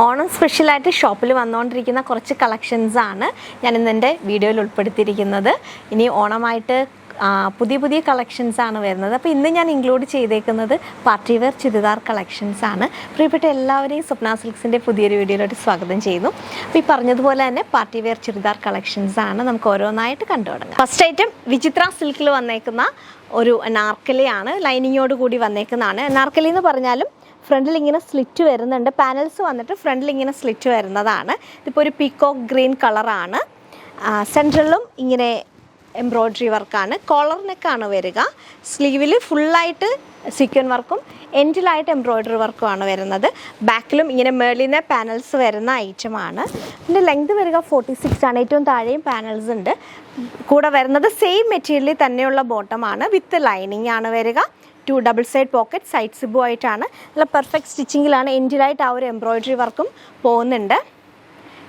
ഓണം സ്പെഷ്യലായിട്ട് ഷോപ്പിൽ വന്നുകൊണ്ടിരിക്കുന്ന കുറച്ച് കളക്ഷൻസാണ് ഞാൻ ഇന്നെൻ്റെ വീഡിയോയിൽ ഉൾപ്പെടുത്തിയിരിക്കുന്നത്. ഇനി ഓണമായിട്ട് പുതിയ പുതിയ കളക്ഷൻസാണ് വരുന്നത്. അപ്പോൾ ഇന്ന് ഞാൻ ഇൻക്ലൂഡ് ചെയ്തേക്കുന്നത് പാർട്ടി വെയർ ചുരിദാർ കളക്ഷൻസാണ്. പ്രിയപ്പെട്ട എല്ലാവരെയും സ്വപ്ന സിൽക്സിൻ്റെ പുതിയൊരു വീഡിയോയിലോട്ട് സ്വാഗതം ചെയ്യുന്നു. അപ്പോൾ ഈ പറഞ്ഞതുപോലെ തന്നെ പാർട്ടി വെയർ ചുരിദാർ കളക്ഷൻസാണ്. നമുക്ക് ഓരോന്നായിട്ട് കണ്ടു തുടങ്ങാം. ഫസ്റ്റ് ഐറ്റം വിചിത്ര സിൽക്കിൽ വന്നേക്കുന്ന ഒരു അനാർക്കലിയാണ്. ലൈനിങ്ങോട് കൂടി വന്നേക്കുന്നതാണ്. അനാർക്കലി എന്ന് പറഞ്ഞാലും ഫ്രണ്ടിൽ ഇങ്ങനെ സ്ലിറ്റ് വരുന്നുണ്ട്. പാനൽസ് വന്നിട്ട് ഫ്രണ്ടിൽ ഇങ്ങനെ സ്ലിറ്റ് വരുന്നതാണ്. ഇതിപ്പോൾ ഒരു പീക്കോക്ക് ഗ്രീൻ കളറാണ്. സെൻട്രലിലും ഇങ്ങനെ എംബ്രോയ്ഡറി വർക്കാണ്. കോളർ നെക്കാണ് വരിക. സ്ലീവിൽ ഫുള്ളായിട്ട് സീക്വൻ വർക്കും എൻഡിലായിട്ട് എംബ്രോയ്ഡറി വർക്കുമാണ് വരുന്നത്. ബാക്കിലും ഇങ്ങനെ മേളിനെ പാനൽസ് വരുന്ന ഐറ്റമാണ്. ഇതിൻ്റെ ലെങ്ത് വരിക 46 ആണ്. ഏറ്റവും താഴെയും പാനൽസ് ഉണ്ട്. കൂടെ വരുന്നത് സെയിം മെറ്റീരിയലിൽ തന്നെയുള്ള ബോട്ടമാണ്. വിത്ത് ലൈനിങ് ആണ് വരിക. 2 double side pocket side Sibu ആയിട്ടാണ്. നല്ല പെർഫെക്റ്റ് സ്റ്റിച്ചിങ്ങിലാണ്. എൻഡിലായിട്ട് ആ ഒരു എംബ്രോയ്ഡറി വർക്കും പോകുന്നുണ്ട്.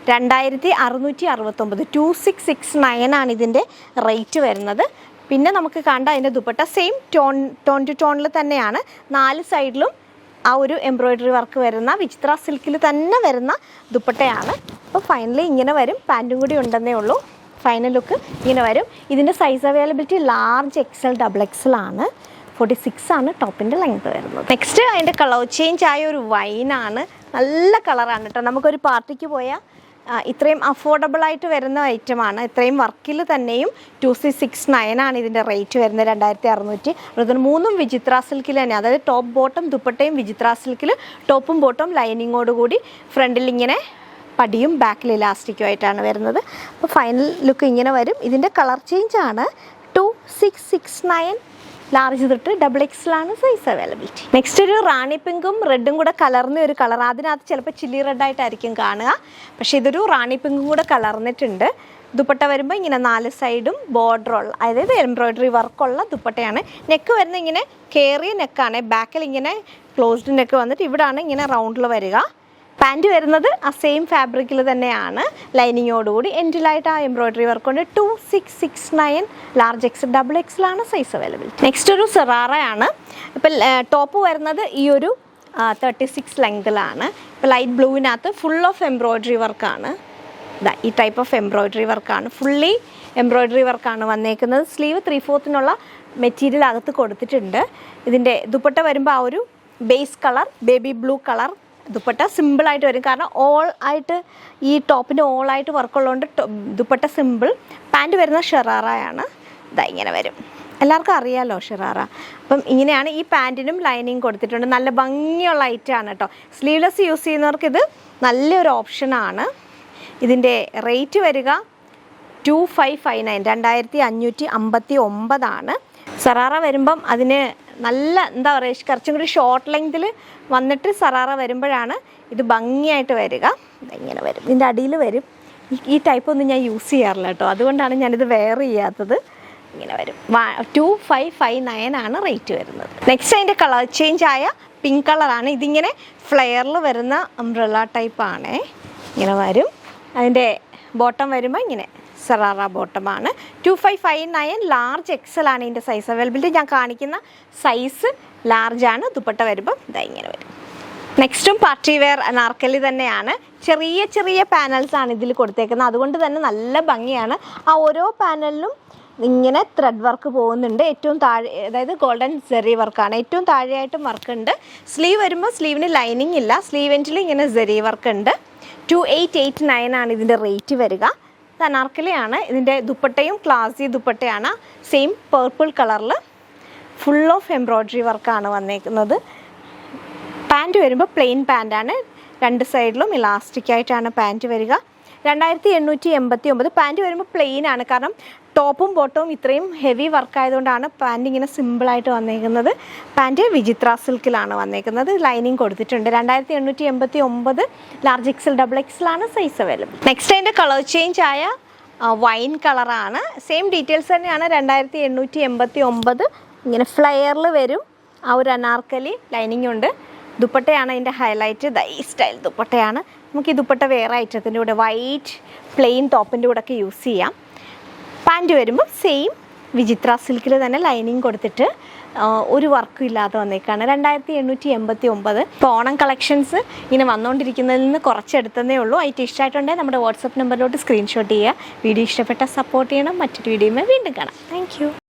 2669 2669 ആണ് ഇതിൻ്റെ റേറ്റ് വരുന്നത്. പിന്നെ നമുക്ക് കണ്ട അതിൻ്റെ ദുപ്പട്ട സെയിം ടോൺ ടു ടോണിൽ തന്നെയാണ്. 4 സൈഡിലും ആ ഒരു എംബ്രോയ്ഡറി വർക്ക് വരുന്ന വിചിത്ര സിൽക്കിൽ തന്നെ വരുന്ന ദുപ്പട്ടയാണ്. അപ്പോൾ ഫൈനലി ഇങ്ങനെ വരും. പാൻറ്റും കൂടി ഉണ്ടെന്നേ ഉള്ളൂ. ഫൈനൽ ലുക്ക് ഇങ്ങനെ വരും. ഇതിൻ്റെ size availability large XL double XL ആണ്. 46 ആണ് ടോപ്പിൻ്റെ ലെങ്ത് വരുന്നത്. നെക്സ്റ്റ് അതിൻ്റെ കളർ ചേഞ്ച് ആയ ഒരു വൈനാണ്. നല്ല കളറാണ് കേട്ടോ. നമുക്കൊരു പാർട്ടിക്ക് പോയാൽ ഇത്രയും അഫോർഡബിളായിട്ട് വരുന്ന ഐറ്റമാണ്. ഇത്രയും വർക്കിൽ തന്നെയും 2669 ആണ് ഇതിൻ്റെ റേറ്റ് വരുന്നത്. 2600. മൂന്നും വിചിത്ര സിൽക്കിൽ തന്നെ, അതായത് ടോപ്പ് ബോട്ടം ദുപ്പട്ടയും വിചിത്ര സിൽക്കിൽ ടോപ്പും ബോട്ടം ലൈനിങ്ങോട് കൂടി ഫ്രണ്ടിൽ ഇങ്ങനെ പടിയും ബാക്കിൽ ഇലാസ്റ്റിക്കും ആയിട്ടാണ് വരുന്നത്. അപ്പോൾ ഫൈനൽ ലുക്ക് ഇങ്ങനെ വരും. ഇതിൻ്റെ കളർ ചേഞ്ച് ആണ് 2669 ലാർജ് തൊട്ട് ഡബിൾ XL ആണ് സൈസ് അവൈലബിലിറ്റി. നെക്സ്റ്റ് ഒരു റാണി പിങ്കും റെഡും കൂടെ കലർന്ന ഒരു കളർ. അതിനകത്ത് ചിലപ്പോൾ ചില്ലി റെഡായിട്ടായിരിക്കും കാണുക, പക്ഷേ ഇതൊരു റാണി പിങ്കും കൂടെ കലർന്നിട്ടുണ്ട്. ദുപ്പട്ട വരുമ്പോൾ ഇങ്ങനെ 4 സൈഡും ബോർഡറുള്ള, അതായത് എംബ്രോയ്ഡറി വർക്കുള്ള ദുപ്പട്ടയാണ്. നെക്ക് വരുന്ന ഇങ്ങനെ കയറിയ നെക്കാണ്. ബാക്കിൽ ഇങ്ങനെ ക്ലോസ്ഡ് നെക്ക് വന്നിട്ട് ഇവിടാണ് ഇങ്ങനെ റൗണ്ടിൽ വരിക. പാൻറ്റ് വരുന്നത് ആ സെയിം ഫാബ്രിക്കിൽ തന്നെയാണ്. ലൈനിങ്ങോടുകൂടി എൻഡിലായിട്ട് ആ എംബ്രോയ്ഡറി വർക്ക് കൊണ്ട് 2669 ലാർജ് XL ഡബിൾ XL ആണ് സൈസ് അവൈലബിലിറ്റി. നെക്സ്റ്റ് ഒരു സെറാറയാണ്. ഇപ്പം ടോപ്പ് വരുന്നത് ഈ ഒരു 36 ലെങ്തിലാണ്. ഇപ്പോൾ ലൈറ്റ് ബ്ലൂവിനകത്ത് ഫുൾ ഓഫ് എംബ്രോയ്ഡറി വർക്കാണ്. ഈ ടൈപ്പ് ഓഫ് എംബ്രോയ്ഡറി വർക്കാണ്. ഫുള്ളി എംബ്രോയ്ഡറി വർക്കാണ് വന്നേക്കുന്നത്. സ്ലീവ് 3/4 മെറ്റീരിയൽ അകത്ത് കൊടുത്തിട്ടുണ്ട്. ഇതിൻ്റെ ദുപ്പട്ട വരുമ്പോൾ ആ ഒരു base colour baby blue colour dupatta സിമ്പിളായിട്ട് വരും. കാരണം ഓൾ ആയിട്ട് ഈ ടോപ്പിന് ഓളായിട്ട് വർക്കുള്ളതുകൊണ്ട് ദുപ്പട്ട സിമ്പിൾ. പാൻറ്റ് വരുന്ന ഷെറാറയാണ്. ഇങ്ങനെ വരും. എല്ലാവർക്കും അറിയാമല്ലോ ഷെറാറ. അപ്പം ഇങ്ങനെയാണ്. ഈ പാൻറ്റിനും ലൈനിങ് കൊടുത്തിട്ടുണ്ട്. നല്ല ഭംഗിയുള്ള ഐറ്റമാണ് കേട്ടോ. സ്ലീവ്ലെസ് യൂസ് ചെയ്യുന്നവർക്ക് ഇത് നല്ലൊരു ഓപ്ഷനാണ്. ഇതിൻ്റെ റേറ്റ് വരിക 2559 2559 ആണ്. സറാറ വരുമ്പം അതിന് നല്ല എന്താ പറയുക, കുറച്ചും കൂടി ഷോർട്ട് ലെങ്തിൽ വന്നിട്ട് സറാറ വരുമ്പോഴാണ് ഇത് ഭംഗിയായിട്ട് വരിക. ഇങ്ങനെ വരും. ഇതിൻ്റെ അടിയിൽ വരും. ഈ ടൈപ്പ് ഒന്നും ഞാൻ യൂസ് ചെയ്യാറില്ല കേട്ടോ, അതുകൊണ്ടാണ് ഞാനിത് വെയർ ചെയ്യാത്തത്. ഇങ്ങനെ വരും. 2559 ആണ് റേറ്റ് വരുന്നത്. നെക്സ്റ്റ് അതിൻ്റെ കളർ ചേഞ്ച് ആയ പിങ്ക് കളറാണ്. ഇതിങ്ങനെ ഫ്ലെയറിൽ വരുന്ന അംബ്രല്ല ടൈപ്പാണ്. ഇങ്ങനെ വരും. അതിൻ്റെ ബോട്ടം വരുമ്പോൾ ഇങ്ങനെ സെറാറ ബോട്ടമാണ്. 2559 ലാർജ് XL ആണ് ഇതിൻ്റെ സൈസ് അവൈലബിലിറ്റി. ഞാൻ കാണിക്കുന്ന സൈസ് ലാർജാണ്. ദുപ്പട്ട വരുമ്പം ഇങ്ങനെ വരും. നെക്സ്റ്റും പാർട്ടി വെയർ അനാർക്കലി തന്നെയാണ്. ചെറിയ ചെറിയ പാനൽസാണ് ഇതിൽ കൊടുത്തേക്കുന്നത്. അതുകൊണ്ട് തന്നെ നല്ല ഭംഗിയാണ്. ആ ഓരോ പാനലിലും ഇങ്ങനെ ത്രെഡ് വർക്ക് പോകുന്നുണ്ട്. ഏറ്റവും താഴെ, അതായത് ഗോൾഡൻ സെറി വർക്കാണ്. ഏറ്റവും താഴെയായിട്ടും വർക്കുണ്ട്. സ്ലീവ് വരുമ്പോൾ സ്ലീവിന് ലൈനിങ് ഇല്ല. സ്ലീവ് എൻഡിൽ ഇങ്ങനെ സെറി വർക്ക് ഉണ്ട്. 2889 ആണ് ഇതിൻ്റെ റേറ്റ് വരിക. ഇത് അനാർക്കലിയാണ്. ഇതിൻ്റെ ദുപ്പട്ടയും ക്ലാസി ദുപ്പട്ടയാണ്. സെയിം പേർപ്പിൾ കളറിൽ ഫുൾ ഓഫ് എംബ്രോയ്ഡറി വർക്കാണ് വന്നേക്കുന്നത്. പാൻറ്റ് വരുമ്പോൾ പ്ലെയിൻ പാൻറ്റാണ്. 2 സൈഡിലും ഇലാസ്റ്റിക് ആയിട്ടാണ് പാൻറ്റ് വരിക. 2889. പാൻറ്റ് വരുമ്പോൾ പ്ലെയിൻ ആണ്. കാരണം ടോപ്പും ബോട്ടവും ഇത്രയും ഹെവി വർക്കായതുകൊണ്ടാണ് പാൻറ്റ് ഇങ്ങനെ സിമ്പിളായിട്ട് വന്നേക്കുന്നത്. പാൻറ്റ് വിചിത്ര സിൽക്കിലാണ് വന്നേക്കുന്നത്. ലൈനിങ് കൊടുത്തിട്ടുണ്ട്. 2889 ലാർജ് XL ഡബിൾ XL ആണ് സൈസ് അവൈലബിൾ. നെക്സ്റ്റ് അതിൻ്റെ കളർ ചേഞ്ച് ആയ വൈൻ കളറാണ്. സെയിം ഡീറ്റെയിൽസ് തന്നെയാണ്. 2889 ഇങ്ങനെ ഫ്ലെയറിൽ വരും. ആ ഒരു അനാർക്കലി ലൈനിങ് ഉണ്ട്. ദുപ്പട്ടയാണ് അതിൻ്റെ ഹൈലൈറ്റ്. ഈ സ്റ്റൈൽ ദുപ്പട്ടയാണ്. നമുക്ക് ഈ ദുപ്പട്ട വേറെ ഐറ്റത്തിൻ്റെ കൂടെ വൈറ്റ് പ്ലെയിൻ ടോപ്പിൻ്റെ കൂടെ ഒക്കെ യൂസ് ചെയ്യാം. പാൻറ്റ് വരുമ്പോൾ സെയിം വിചിത്ര സിൽക്കിൽ തന്നെ ലൈനിങ് കൊടുത്തിട്ട് ഒരു വർക്കും ഇല്ലാതെ വന്നേക്കാണ്. 2889. ഇപ്പോൾ ഓണം കളക്ഷൻസ് ഇങ്ങനെ വന്നുകൊണ്ടിരിക്കുന്നതിൽ നിന്ന് കുറച്ചെടുത്തതേ ഉള്ളൂ. ഐറ്റം ഇഷ്ടമായിട്ടുണ്ടെങ്കിൽ നമ്മുടെ വാട്സപ്പ് നമ്പറിലോട്ട് സ്ക്രീൻഷോട്ട് ചെയ്യുക. വീഡിയോ ഇഷ്ടപ്പെട്ടാൽ സപ്പോർട്ട് ചെയ്യണം. മറ്റൊരു വീഡിയോയുമായി വീണ്ടും കാണാം. താങ്ക്